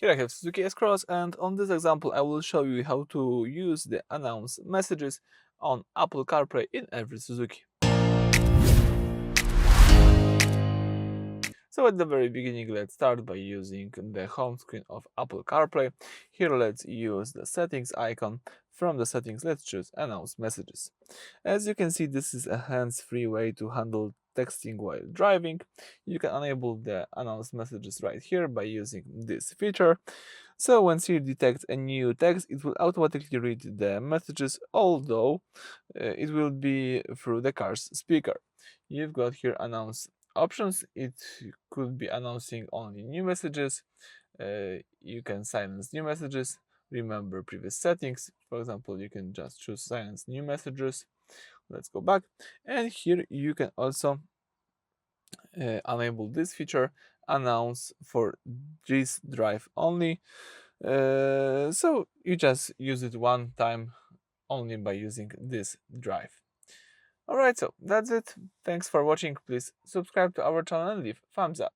Here I have SUZUKI S-Cross, and on this example I will show you how to use the announce messages on Apple CarPlay in every Suzuki. So at the very beginning, let's start by using the home screen of Apple CarPlay. Here let's use the settings icon. From the settings, let's choose announce messages. As you can see, this is a hands-free way to handle texting while driving. You can enable the announce messages right here by using this feature. So when Siri detects a new text, it will automatically read the messages, although it will be through the car's speaker. You've got here announce options. It could be announcing only new messages. You can silence new messages, remember previous settings. For example, you can just choose silence new messages. Let's go back, and here you can also enable this feature, announce for this drive only. So you just use it one time only by using this drive. Alright, so that's it. Thanks for watching. Please subscribe to our channel and leave thumbs up.